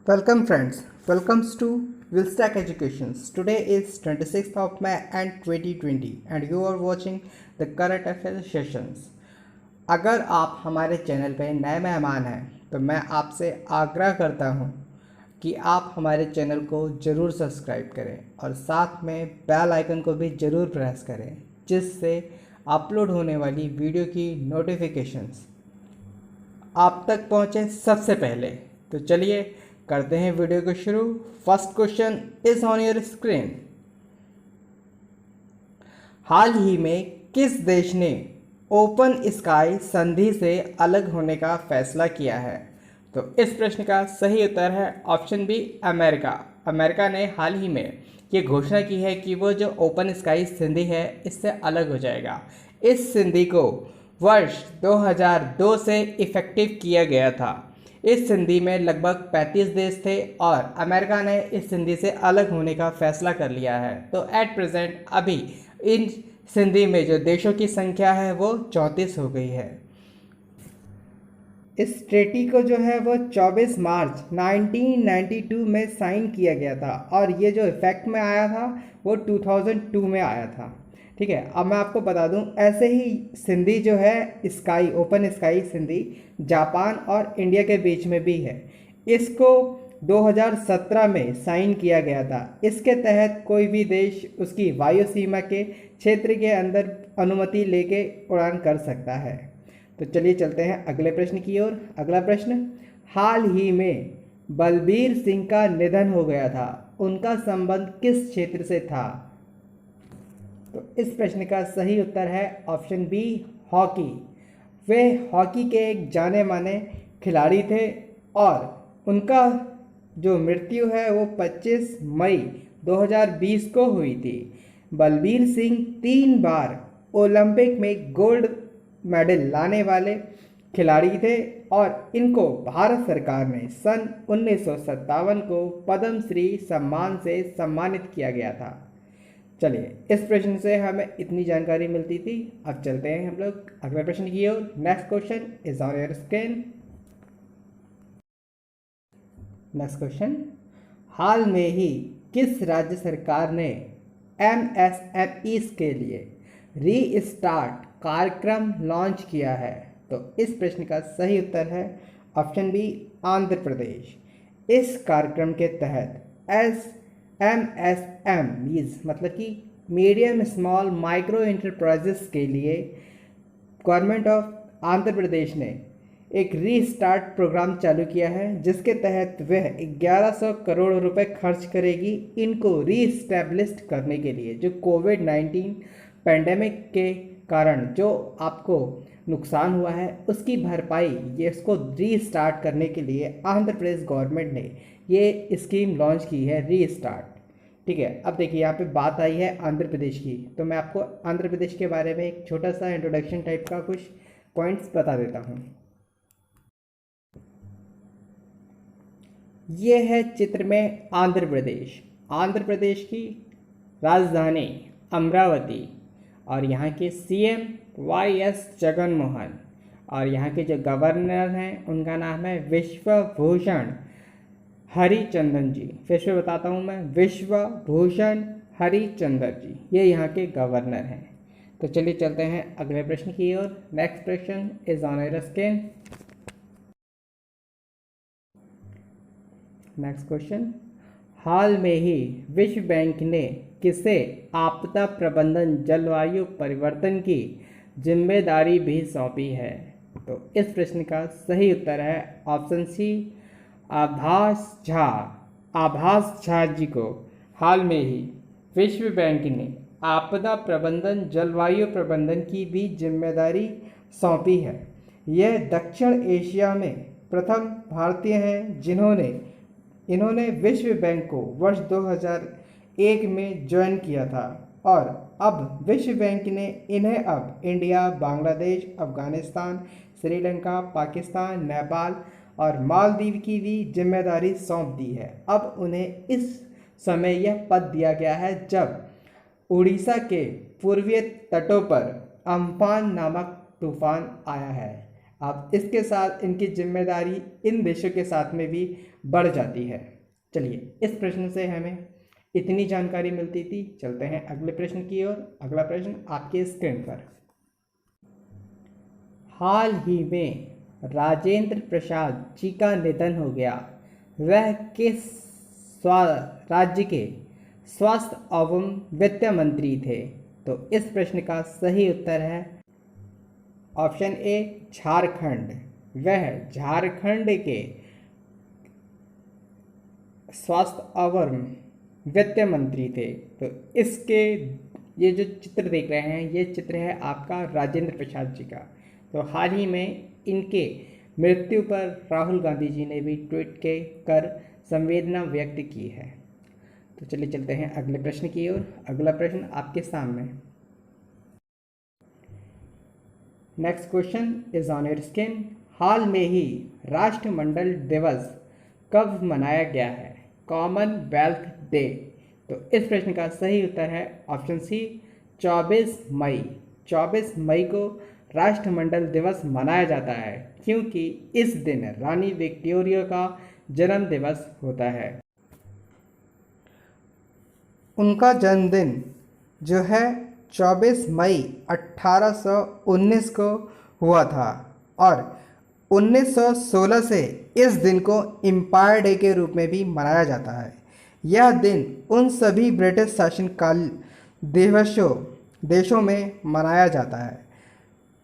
Welcome friends, welcomes to Willstack Educations. Today is 26th of May and 2020 and you are watching the current affairs sessions. अगर आप हमारे channel पर नए मेहमान हैं तो मैं आपसे आग्रह करता हूं कि आप हमारे चैनल को ज़रूर सब्सक्राइब करें और साथ में बेल आइकन को भी ज़रूर प्रेस करें जिससे अपलोड होने वाली वीडियो की नोटिफिकेशंस आप तक पहुंचे सबसे पहले। तो चलिए करते हैं वीडियो को शुरू। First question is on your screen. हाल ही में किस देश ने ओपन स्काई संधि से अलग होने का फैसला किया है? तो इस प्रश्न का सही उत्तर है ऑप्शन बी, अमेरिका। अमेरिका ने हाल ही में ये घोषणा की है कि वो जो ओपन स्काई संधि है इससे अलग हो जाएगा। इस संधि को वर्ष 2002 से इफेक्टिव किया गया था। इस संधि में लगभग 35 देश थे और अमेरिका ने इस संधि से अलग होने का फैसला कर लिया है। तो एट प्रेजेंट अभी इन संधि में जो देशों की संख्या है वो 34 हो गई है। इस ट्रेटी को जो है वो 24 मार्च 1992 में साइन किया गया था और ये जो इफेक्ट में आया था वो 2002 में आया था। ठीक है, अब मैं आपको बता दूं ऐसे ही संधि जो है स्काई ओपन स्काई संधि जापान और इंडिया के बीच में भी है। इसको 2017 में साइन किया गया था। इसके तहत कोई भी देश उसकी वायु सीमा के क्षेत्र के अंदर अनुमति लेके उड़ान कर सकता है। तो चलिए चलते हैं अगले प्रश्न की ओर। अगला प्रश्न, हाल ही में बलबीर सिंह का निधन हो गया था, उनका संबंध किस क्षेत्र से था? तो इस प्रश्न का सही उत्तर है ऑप्शन बी, हॉकी। वे हॉकी के एक जाने माने खिलाड़ी थे और उनका जो मृत्यु है वो 25 मई 2020 को हुई थी। बलबीर सिंह 3 बार ओलंपिक में गोल्ड मेडल लाने वाले खिलाड़ी थे और इनको भारत सरकार ने सन 1957 को पद्म श्री सम्मान से सम्मानित किया गया था। चलिए, इस प्रश्न से हमें इतनी जानकारी मिलती थी। अब चलते हैं हम लोग अगले प्रश्न की ओर। Next question is on your screen. Next question, हाल में ही किस राज्य सरकार ने MSMEs के लिए रीस्टार्ट कार्यक्रम लॉन्च किया है? तो इस प्रश्न का सही उत्तर है ऑप्शन बी, आंध्र प्रदेश। इस कार्यक्रम के तहत MSMEs मतलब कि मीडियम स्मॉल माइक्रो एंटरप्राइजेस के लिए गवर्नमेंट ऑफ आंध्र प्रदेश ने एक रीस्टार्ट प्रोग्राम चालू किया है जिसके तहत वह 1100 करोड़ रुपए खर्च करेगी इनको रीस्टैब्लिश करने के लिए। जो कोविड-19 पैंडेमिक के कारण जो आपको नुकसान हुआ है उसकी भरपाई ये इसको रीस्टार्ट करने के लिए आंध्र प्रदेश गवर्नमेंट ने ये स्कीम लॉन्च की है, रीस्टार्ट। ठीक है, अब देखिए यहाँ पे बात आई है आंध्र प्रदेश की, तो मैं आपको आंध्र प्रदेश के बारे में एक छोटा सा इंट्रोडक्शन टाइप का कुछ पॉइंट्स बता देता हूँ। ये है चित्र में आंध्र प्रदेश। आंध्र प्रदेश की राजधानी अमरावती और यहाँ के CM YS जगनमोहन और यहाँ के जो गवर्नर हैं उनका नाम है विश्वभूषण हरिचंदन जी। फिर से बताता हूँ मैं, विश्वभूषण हरिचंदन जी ये यहाँ के गवर्नर हैं। तो चलिए चलते हैं अगले प्रश्न की ओर। नेक्स्ट प्रश्न is on your screen. Next question, हाल में ही विश्व बैंक ने किसे आपदा प्रबंधन जलवायु परिवर्तन की जिम्मेदारी भी सौंपी है? तो इस प्रश्न का सही उत्तर है ऑप्शन सी, आभास झा। आभास झा जी को हाल में ही विश्व बैंक ने आपदा प्रबंधन जलवायु प्रबंधन की भी जिम्मेदारी सौंपी है। यह दक्षिण एशिया में प्रथम भारतीय हैं इन्होंने विश्व बैंक को वर्ष 2001 में ज्वाइन किया था और अब विश्व बैंक ने इन्हें अब इंडिया, बांग्लादेश, अफगानिस्तान, श्रीलंका, पाकिस्तान, नेपाल और मालदीव की भी जिम्मेदारी सौंप दी है। अब उन्हें इस समय यह पद दिया गया है जब उड़ीसा के पूर्वीय तटों पर अम्फान नामक तूफान आया है। अब इसके साथ इनकी जिम्मेदारी इन देशों के साथ में भी बढ़ जाती है। चलिए, इस प्रश्न से हमें इतनी जानकारी मिलती थी। चलते हैं अगले प्रश्न की ओर। अगला प्रश्न आपके स्क्रीन पर। हाल ही में राजेंद्र प्रसाद जी का निधन हो गया। वह किस राज्य के स्वास्थ्य एवं वित्त मंत्री थे? तो इस प्रश्न का सही उत्तर है ऑप्शन ए झारखंड। वह झारखंड के स्वास्थ्य एवं वित्त मंत्री थे। तो इसके ये जो चित्र देख रहे हैं, ये चित्र है आपका राजेंद्र प्रसाद जी का। तो हाल ही में इनके मृत्यु पर राहुल गांधी जी ने भी ट्वीट के कर संवेदना व्यक्त की है। तो चलिए चलते हैं अगले प्रश्न की ओर। अगला प्रश्न आपके सामने। Next question is on your screen. हाल में ही राष्ट्रमंडल दिवस कब मनाया गया है? Commonwealth Day. तो इस प्रश्न का सही उत्तर है ऑप्शन सी 24 मई। 24 मई को राष्ट्रमंडल दिवस मनाया जाता है क्योंकि इस दिन रानी विक्टोरिया का जन्म दिवस होता है। उनका जन्मदिन जो है 24 मई 1819 को हुआ था और 1916 से इस दिन को एम्पायर डे के रूप में भी मनाया जाता है। यह दिन उन सभी ब्रिटिश शासनकाल देशों में मनाया जाता है।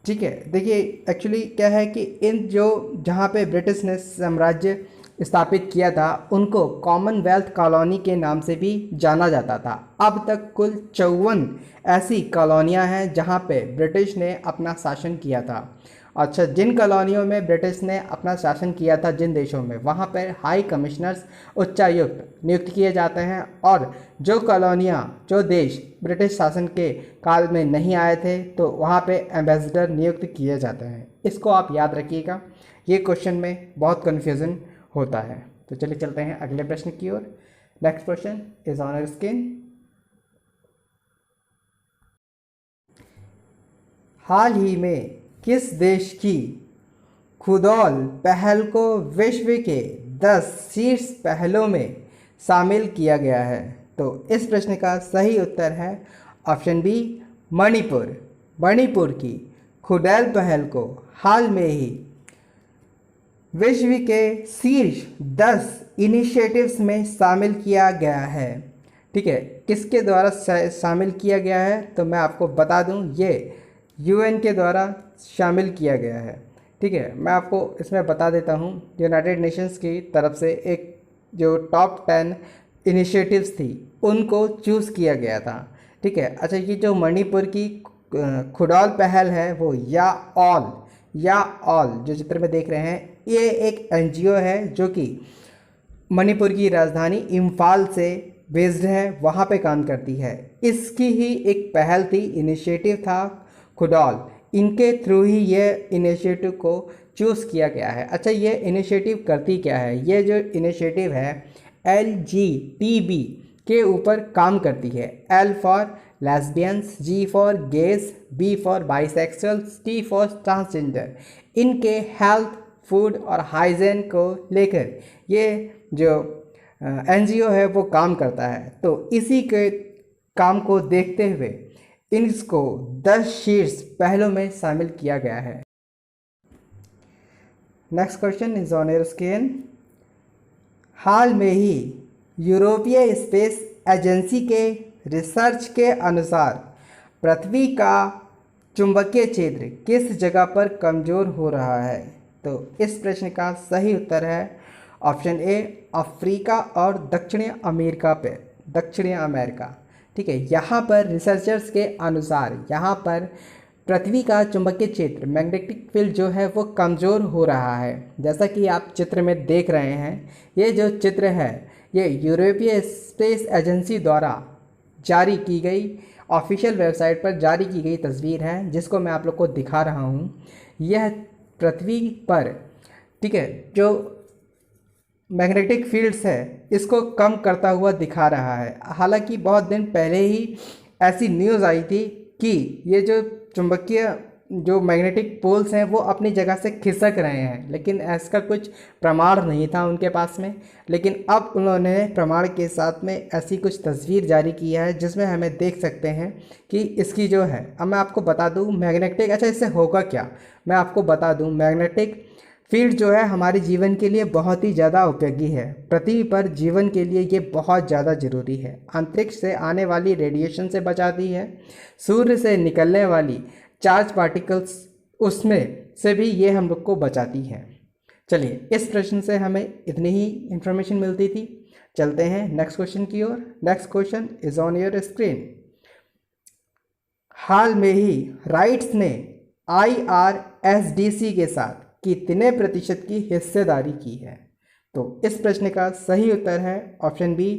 ठीक है, देखिए एक्चुअली क्या है कि इन जो जहाँ पे ब्रिटिश ने साम्राज्य स्थापित किया था उनको कॉमनवेल्थ कॉलोनी के नाम से भी जाना जाता था। अब तक कुल 54 ऐसी कॉलोनियाँ हैं जहाँ पे ब्रिटिश ने अपना शासन किया था। अच्छा, जिन कॉलोनियों में ब्रिटिश ने अपना शासन किया था, जिन देशों में, वहाँ पर हाई कमिश्नर्स उच्चायुक्त नियुक्त किए जाते हैं और जो कॉलोनियाँ जो देश ब्रिटिश शासन के काल में नहीं आए थे तो वहाँ पे एम्बेसडर नियुक्त किए जाते हैं। इसको आप याद रखिएगा, ये क्वेश्चन में बहुत कन्फ्यूज़न होता है। तो चलिए चलते हैं अगले प्रश्न की ओर। Next question is on your screen. हाल ही में किस देश की खुदौल पहल को विश्व के 10 शीर्ष पहलों में शामिल किया गया है? तो इस प्रश्न का सही उत्तर है ऑप्शन बी मणिपुर। मणिपुर की खुदौल पहल को हाल में ही विश्व के शीर्ष 10 इनिशिएटिव्स में शामिल किया गया है। ठीक है, किसके द्वारा शामिल किया गया है? तो मैं आपको बता दूं, ये यूएन के द्वारा शामिल किया गया है। ठीक है, मैं आपको इसमें बता देता हूँ, यूनाइटेड नेशंस की तरफ से एक जो टॉप 10 इनिशिएटिव्स थी उनको चूज़ किया गया था। ठीक है, अच्छा, ये जो मणिपुर की खुदौल पहल है वो या ऑल जो चित्र में देख रहे हैं, ये एक एनजीओ है जो कि मणिपुर की राजधानी इम्फाल से बेस्ड है, वहाँ पे काम करती है। इसकी ही एक पहल थी, इनिशिएटिव था खुदौल। इनके थ्रू ही ये इनिशिएटिव को चूज़ किया गया है। अच्छा, ये इनिशिएटिव करती क्या है? ये जो इनिशिएटिव है LGTB के ऊपर काम करती है। L for lesbians, G for gauge, B for bisexuals, T for transgender. इनके हेल्थ, फूड और हाइजीन को लेकर ये जो NGO है वो काम करता है। तो इसी के काम को देखते हुए इसको 10 शीर्ष पहलों में शामिल किया गया है। Next question is on your screen. हाल में ही यूरोपीय स्पेस एजेंसी के रिसर्च के अनुसार पृथ्वी का चुंबकीय क्षेत्र किस जगह पर कमज़ोर हो रहा है? तो इस प्रश्न का सही उत्तर है ऑप्शन ए अफ्रीका और दक्षिणी अमेरिका। ठीक है, यहाँ पर रिसर्चर्स के अनुसार यहाँ पर पृथ्वी का चुंबकीय क्षेत्र, मैग्नेटिक फील्ड जो है वो कमज़ोर हो रहा है। जैसा कि आप चित्र में देख रहे हैं, ये जो चित्र है ये यूरोपीय स्पेस एजेंसी द्वारा जारी की गई ऑफिशियल वेबसाइट पर जारी की गई तस्वीर है, जिसको मैं आप लोग को दिखा रहा हूँ। यह पृथ्वी पर, ठीक है, जो मैग्नेटिक फील्ड्स है इसको कम करता हुआ दिखा रहा है। हालांकि बहुत दिन पहले ही ऐसी न्यूज़ आई थी कि ये जो चुंबकीय जो मैग्नेटिक पोल्स हैं वो अपनी जगह से खिसक रहे हैं, लेकिन इसका कुछ प्रमाण नहीं था उनके पास में। लेकिन अब उन्होंने प्रमाण के साथ में ऐसी कुछ तस्वीर जारी की है जिसमें हमें देख सकते हैं कि इसकी जो है, अब मैं आपको बता दूं मैग्नेटिक, अच्छा इससे होगा क्या, मैं आपको बता दूं मैग्नेटिक फील्ड जो है हमारे जीवन के लिए बहुत ही ज़्यादा उपयोगी है। पृथ्वी पर जीवन के लिए ये बहुत ज़्यादा ज़रूरी है। अंतरिक्ष से आने वाली रेडिएशन से बचाती है, सूर्य से निकलने वाली चार्ज पार्टिकल्स उसमें से भी ये हम लोग को बचाती है। चलिए, इस प्रश्न से हमें इतनी ही इन्फॉर्मेशन मिलती थी। चलते हैं नेक्स्ट क्वेश्चन की ओर। Next question is on your screen. हाल में ही राइट्स ने IRSDC के साथ कितने प्रतिशत की हिस्सेदारी की है? तो इस प्रश्न का सही उत्तर है ऑप्शन बी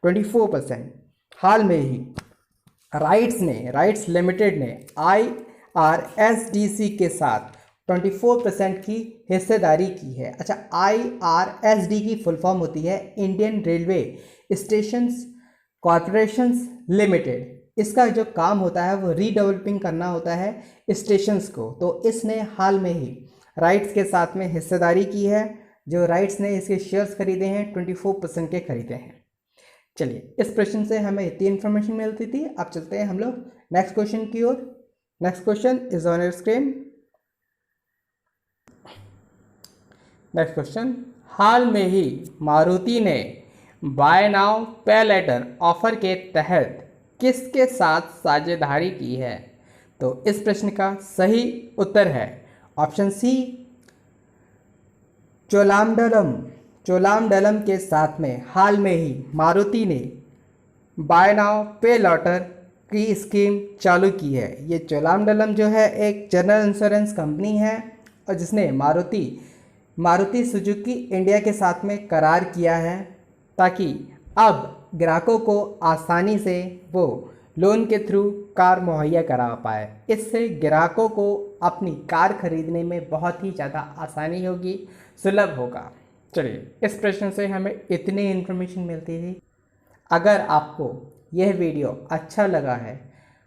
24%। हाल में ही राइट्स लिमिटेड ने IRSDC के साथ 24% की हिस्सेदारी की है। अच्छा, IRSD की फुल फॉर्म होती है Indian railway stations corporations limited. इसका जो काम होता है वो रीडेवलपिंग करना होता है स्टेशंस को। तो इसने हाल में ही राइट्स के साथ में हिस्सेदारी की है। जो राइट्स ने इसके शेयर्स खरीदे हैं 24% के खरीदे हैं। चलिए, इस प्रश्न से हमें इतनी इन्फॉर्मेशन मिलती थी। अब चलते हैं हम लोग नेक्स्ट क्वेश्चन की ओर। Next question is on your screen. Next question, हाल में ही मारुति ने buy now pay later offer के तहत किसके साथ साझेदारी की है? तो इस प्रश्न का सही उत्तर है ऑप्शन सी चोलामंडलम के साथ में हाल में ही मारुति ने बाय नाउ पे लेटर की स्कीम चालू की है। ये चोलामंडलम जो है एक जनरल इंश्योरेंस कंपनी है और जिसने मारुति सुजुकी इंडिया के साथ में करार किया है ताकि अब ग्राहकों को आसानी से वो लोन के थ्रू कार मुहैया करा पाए। इससे ग्राहकों को अपनी कार खरीदने में बहुत ही ज़्यादा आसानी होगी, सुलभ होगा। चलिए, इस प्रश्न से हमें इतनी इन्फॉर्मेशन मिलती थी। अगर आपको यह वीडियो अच्छा लगा है,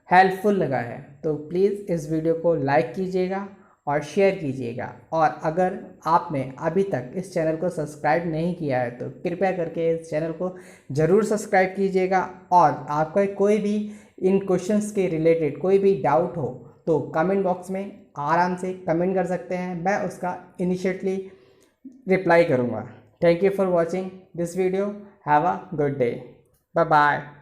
हेल्पफुल लगा है, तो प्लीज़ इस वीडियो को लाइक कीजिएगा और शेयर कीजिएगा। और अगर आपने अभी तक इस चैनल को सब्सक्राइब नहीं किया है तो कृपया करके इस चैनल को ज़रूर सब्सक्राइब कीजिएगा। और आपका कोई भी इन क्वेश्चंस के रिलेटेड कोई भी डाउट हो तो कमेंट बॉक्स में आराम से कमेंट कर सकते हैं, मैं उसका इनिशिएटली रिप्लाई करूँगा। Thank you for watching this video. Have a good day. Bye bye.